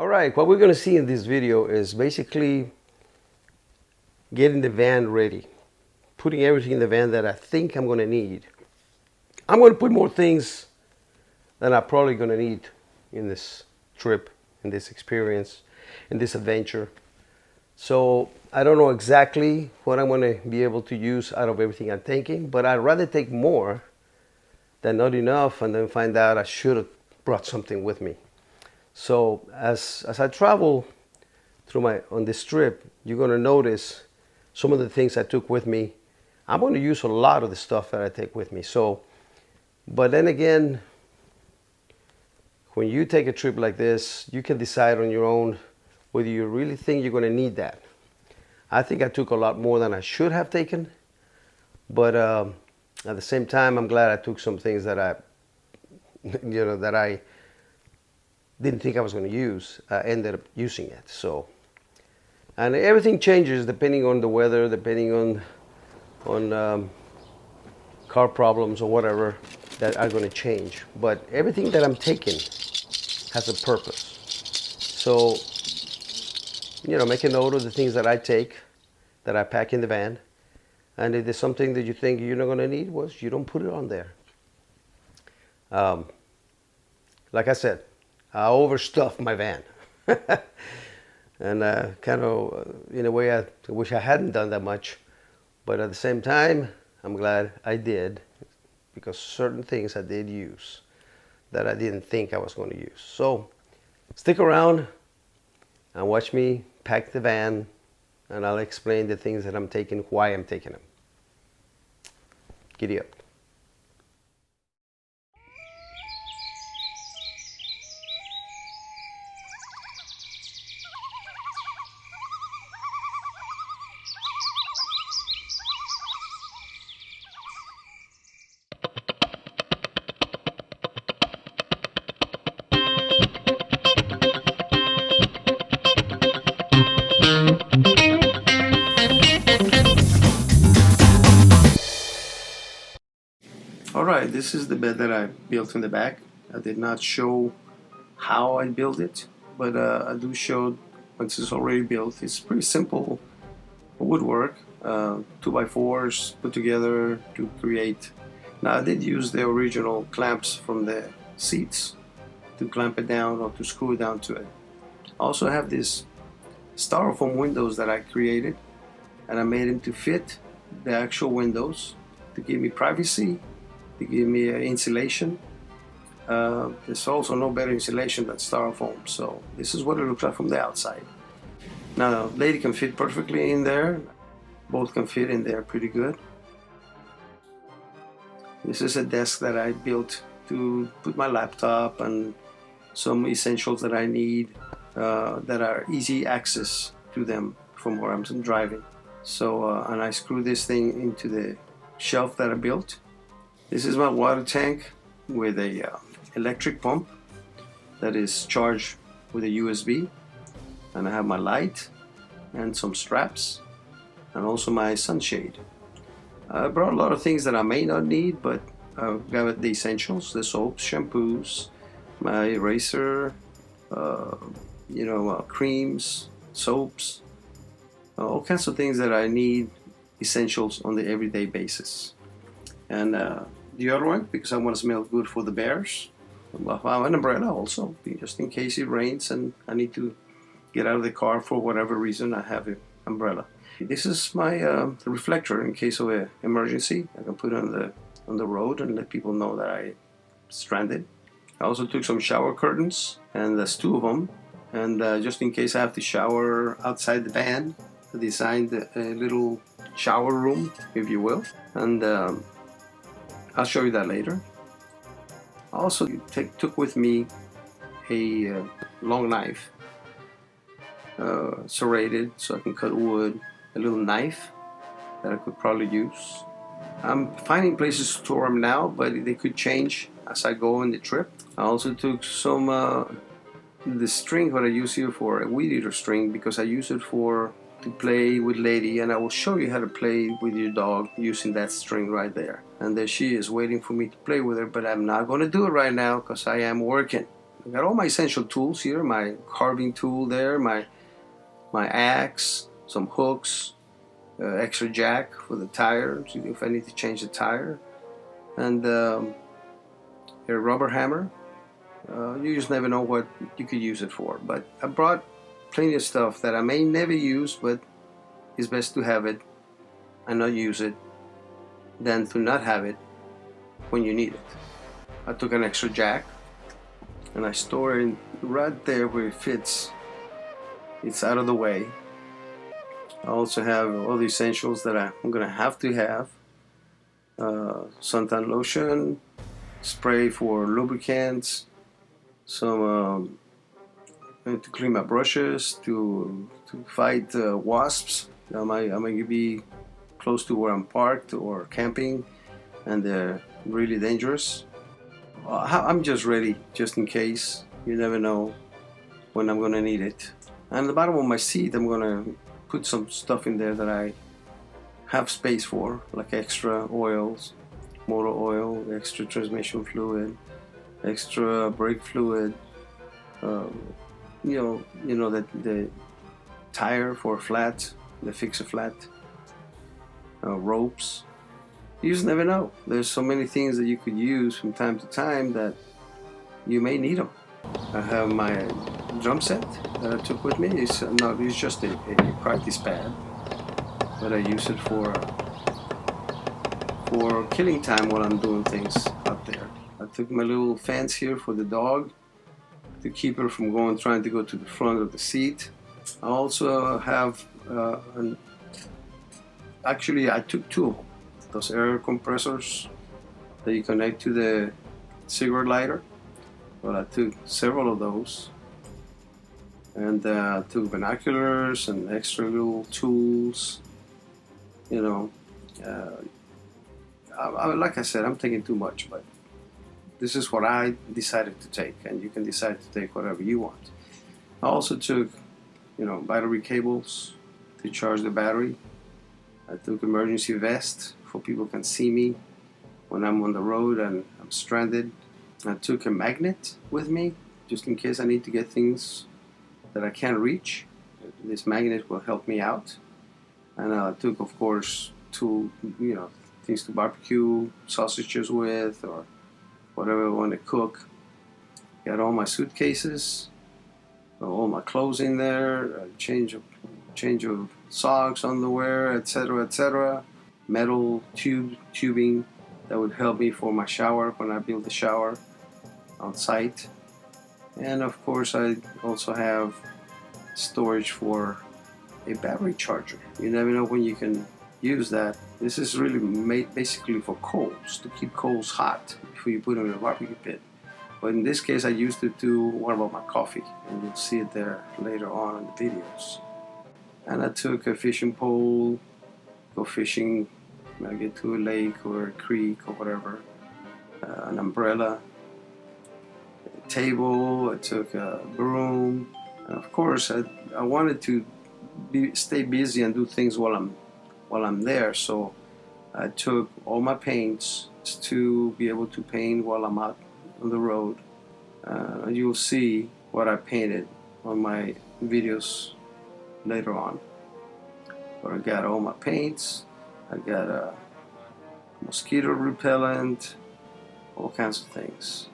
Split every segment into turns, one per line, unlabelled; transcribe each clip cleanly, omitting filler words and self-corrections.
All right, what we're going to see in this video is basically getting the van ready, putting everything in the van that I think I'm going to need. I'm going to put more things than I'm probably going to need in this trip, in this experience, in this adventure. So I don't know exactly what I'm going to be able to use out of everything I'm taking, but I'd rather take more than not enough and then find out I should have brought something with me. So as I travel through on this trip, you're going to notice some of the things I took with me. I'm going to use a lot of the stuff that I take with me. So, but then again, when you take a trip like this, you can decide on your own whether you really think you're going to need that. I think I took a lot more than I should have taken, but at the same time, I'm glad I took some things that that I didn't think I was going to use. I ended up using it. So, and everything changes depending on the weather, depending on car problems or whatever that are going to change. But everything that I'm taking has a purpose. So, make a note of the things that I take, that I pack in the van. And if there's something that you think you're not going to need, well, you don't put it on there. Like I said, I overstuffed my van. And kind of, in a way, I wish I hadn't done that much. But at the same time, I'm glad I did, because certain things I did use that I didn't think I was going to use. So stick around and watch me pack the van, and I'll explain the things that I'm taking, why I'm taking them. Giddy up. All right, this is the bed that I built in the back. I did not show how I built it, but I do show once it's already built. It's pretty simple woodwork, 2x4s put together to create. Now I did use the original clamps from the seats to clamp it down or to screw it down to it. I also have these styrofoam windows that I created, and I made them to fit the actual windows to give me privacy, to give me insulation. There's also no better insulation than styrofoam, so this is what it looks like from the outside. Now, lady can fit perfectly in there. Both can fit in there pretty good. This is a desk that I built to put my laptop and some essentials that I need that are easy access to them from where I'm driving. So, and I screw this thing into the shelf that I built. This is my water tank with a electric pump that is charged with a USB. And I have my light and some straps and also my sunshade. I brought a lot of things that I may not need, but I've got the essentials, the soaps, shampoos, my eraser, creams, soaps, all kinds of things that I need, essentials on the everyday basis. And deodorant, because I want to smell good for the bears. An umbrella also, just in case it rains and I need to get out of the car for whatever reason. I have an umbrella. This is my reflector in case of an emergency. I can put it on the road and let people know that I'm stranded. I also took some shower curtains, and there's 2 of them. And just in case I have to shower outside the van, I designed a little shower room, if you will. And I'll show you that later. I also took with me a long knife, serrated so I can cut wood, a little knife that I could probably use. I'm finding places to store them now, but they could change as I go on the trip. I also took some the string what I use here for a weed eater string, because I use it to play with Lady, and I will show you how to play with your dog using that string right there. And there she is waiting for me to play with her, but I'm not going to do it right now because I am working. I got all my essential tools here, my carving tool there, my axe, some hooks, extra jack for the tire if I need to change the tire, and a rubber hammer. You just never know what you could use it for. But I brought plenty of stuff that I may never use, but it's best to have it and not use it than to not have it when you need it. I took an extra jack and I store it right there where it fits. It's out of the way. I also have all the essentials that I'm gonna have to have. Suntan lotion, spray for lubricants, some to clean my brushes, to fight wasps. I might be close to where I'm parked or camping, and they're really dangerous. I'm just ready, just in case. You never know when I'm gonna need it. And at the bottom of my seat, I'm gonna put some stuff in there that I have space for, like extra oils, motor oil, extra transmission fluid, extra brake fluid. You know that the tire for a flat, the fix a flat, ropes. You just never know. There's so many things that you could use from time to time that you may need them. I have my drum set that I took with me. It's just a practice pad, but I use it for killing time while I'm doing things out there. I took my little fence here for the dog to keep her from trying to go to the front of the seat. I also have actually I took two of them, those air compressors that you connect to the cigarette lighter. Well, I took several of those, and took binoculars and extra little tools. You know, like I said, I'm taking too much, but this is what I decided to take, and you can decide to take whatever you want. I also took, battery cables to charge the battery. I took emergency vest so people can see me when I'm on the road and I'm stranded. I took a magnet with me just in case I need to get things that I can't reach. This magnet will help me out. And I took, of course, things to barbecue sausages with or whatever I want to cook. Got all my suitcases, all my clothes in there, a change of socks, underwear, etc., etc. Metal tubing that would help me for my shower when I build the shower on site. And of course I also have storage for a battery charger. You never know when you can use that. This is really made basically for coals, to keep coals hot before you put them in a barbecue pit. But in this case I used it to warm up my coffee, and you'll see it there later on in the videos. And I took a fishing pole, go fishing when I get to a lake or a creek or whatever, an umbrella, a table, I took a broom, and of course I wanted to stay busy and do things while I'm there, so I took all my paints to be able to paint while I'm out on the road. You'll see what I painted on my videos later on. But I got all my paints, I got a mosquito repellent, all kinds of things.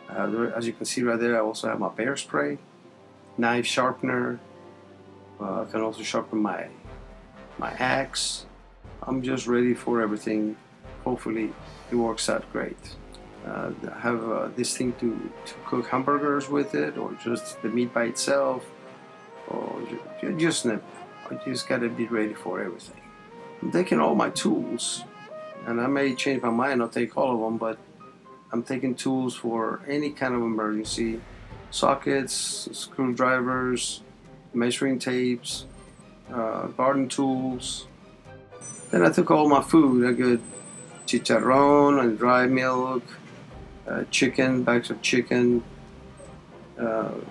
As you can see right there, I also have my bear spray, knife sharpener. I can also sharpen my axe. I'm just ready for everything. Hopefully it works out great. I have this thing to cook hamburgers with it, or just the meat by itself, or just I just gotta be ready for everything. I'm taking all my tools, and I may change my mind, I'll take all of them, but I'm taking tools for any kind of emergency. Sockets, screwdrivers, measuring tapes, garden tools. Then I took all my food. I got chicharron and dry milk, chicken, bags of chicken,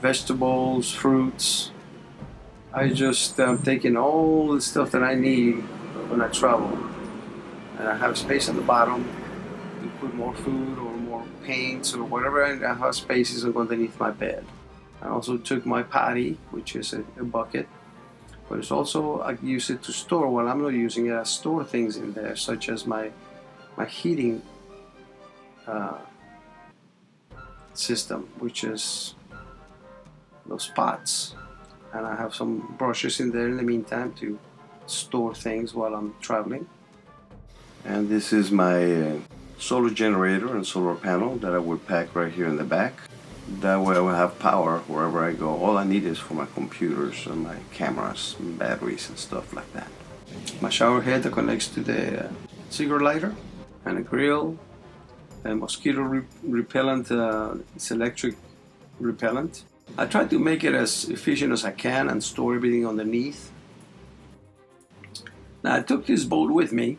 vegetables, fruits. I'm taking all the stuff that I need when I travel. And I have space on the bottom to put more food or more paints or whatever I have spaces underneath my bed. I also took my potty, which is a bucket, but it's also I use it to store. Well, I'm not using it. I store things in there, such as my heating uh, system, which is those pots, and I have some brushes in there in the meantime to store things while I'm traveling. And this is my solar generator and solar panel that I would pack right here in the back. That way I will have power wherever I go. All I need is for my computers and my cameras and batteries and stuff like that. My shower head that connects to the cigarette lighter, and a grill, a mosquito repellent, it's electric repellent. I try to make it as efficient as I can and store everything underneath. Now I took this boat with me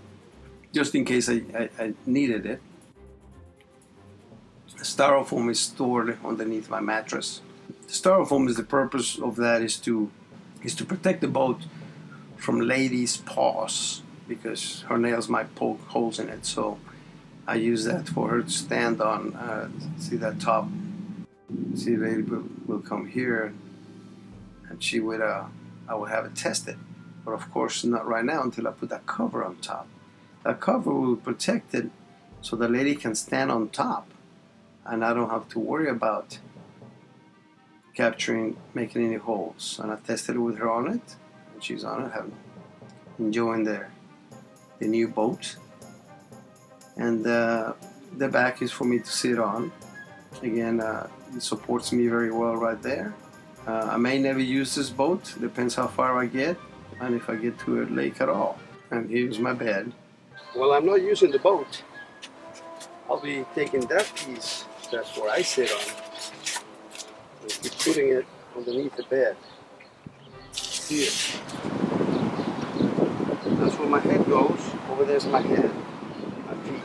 just in case I needed it. Styrofoam is stored underneath my mattress. The styrofoam is the purpose of that is to protect the boat from ladies' paws, because her nails might poke holes in it. So I use that for her to stand on. See that top? See, the lady will come here, and she would. I would have it tested, but of course not right now until I put that cover on top. That cover will protect it, so the lady can stand on top, and I don't have to worry about making any holes. And I tested it with her on it, and she's on it, enjoying the new boat. And the back is for me to sit on. Again, it supports me very well right there. I may never use this boat, depends how far I get and if I get to a lake at all. And here's my bed. Well, I'm not using the boat. I'll be taking that piece, that's where I sit on, and be putting it underneath the bed. See it? That's where my head goes. Over there's my head, my feet.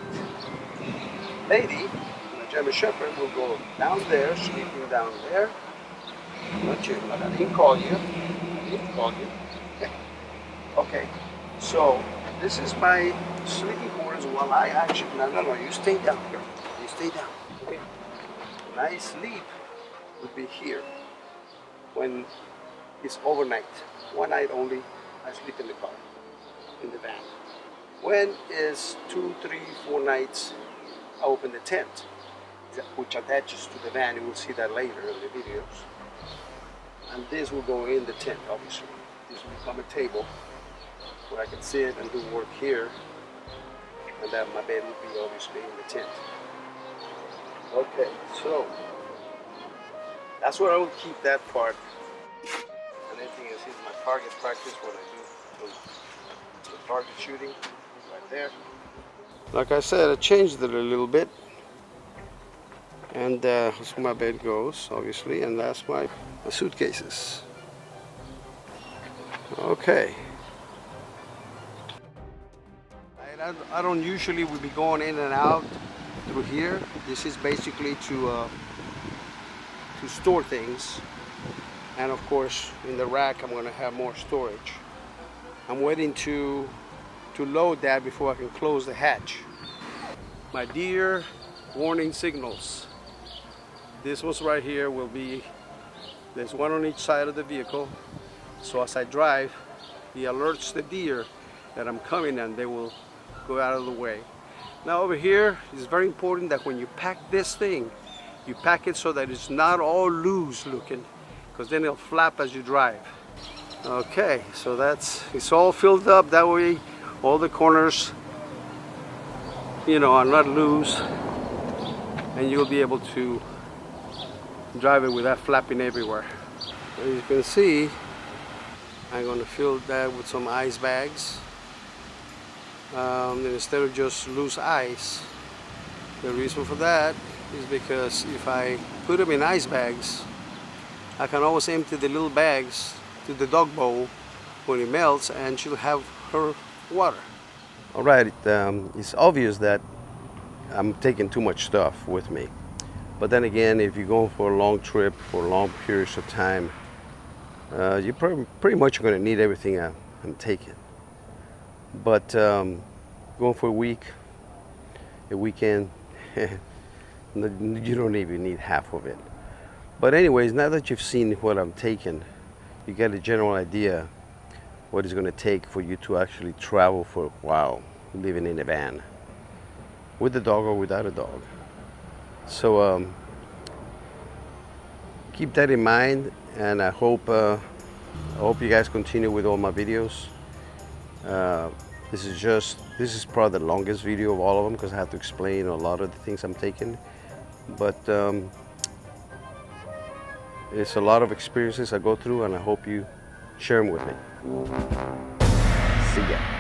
Lady, my German Shepherd, will go down there, sleeping down there. Not you, I didn't call you. I didn't call you. Okay, so this is my sleeping quarters while I actually, no, you stay down here. You stay down, okay? When I sleep would be here. When it's overnight, one night only, I sleep in the car, in the van. When is 2, 3, 4 nights, I open the tent, which attaches to the van. You will see that later in the videos. And this will go in the tent, obviously. This will become a table where I can sit and do work here, and then my bed will be obviously in the tent. Okay, so that's where I will keep that part. And anything else is my target practice, what I do the target shooting right there. Like I said, I changed it a little bit, and that's where my bed goes, obviously, and that's my suitcases. Okay. I don't usually will be going in and out through here. This is basically to store things, and of course in the rack I'm going to have more storage. I'm waiting to load that before I can close the hatch. My deer warning signals. This one's right here will be, there's one on each side of the vehicle, so as I drive he alerts the deer that I'm coming and they will go out of the way. Now over here, it's very important that when you pack this thing, you pack it so that it's not all loose looking, because then it'll flap as you drive. Okay, so it's all filled up, that way all the corners, you know, are not loose, and you'll be able to drive it without flapping everywhere. As you can see, I'm going to fill that with some ice bags. Instead of just loose ice. The reason for that is because if I put them in ice bags, I can always empty the little bags to the dog bowl when it melts, and she'll have her water. All right, it's obvious that I'm taking too much stuff with me. But then again, if you're going for a long trip for long periods of time, you're pretty much going to need everything I'm taking. But going for a week, a weekend,
You don't even need half of it. But anyways, now that you've seen what I'm taking, you get a general idea what it's going to take for you to actually travel for a while living in a van with a dog or without a dog. So keep that in mind, and I hope you guys continue with all my videos. This is probably the longest video of all of them because I have to explain a lot of the things I'm taking. But it's a lot of experiences I go through, and I hope you share them with me. See ya.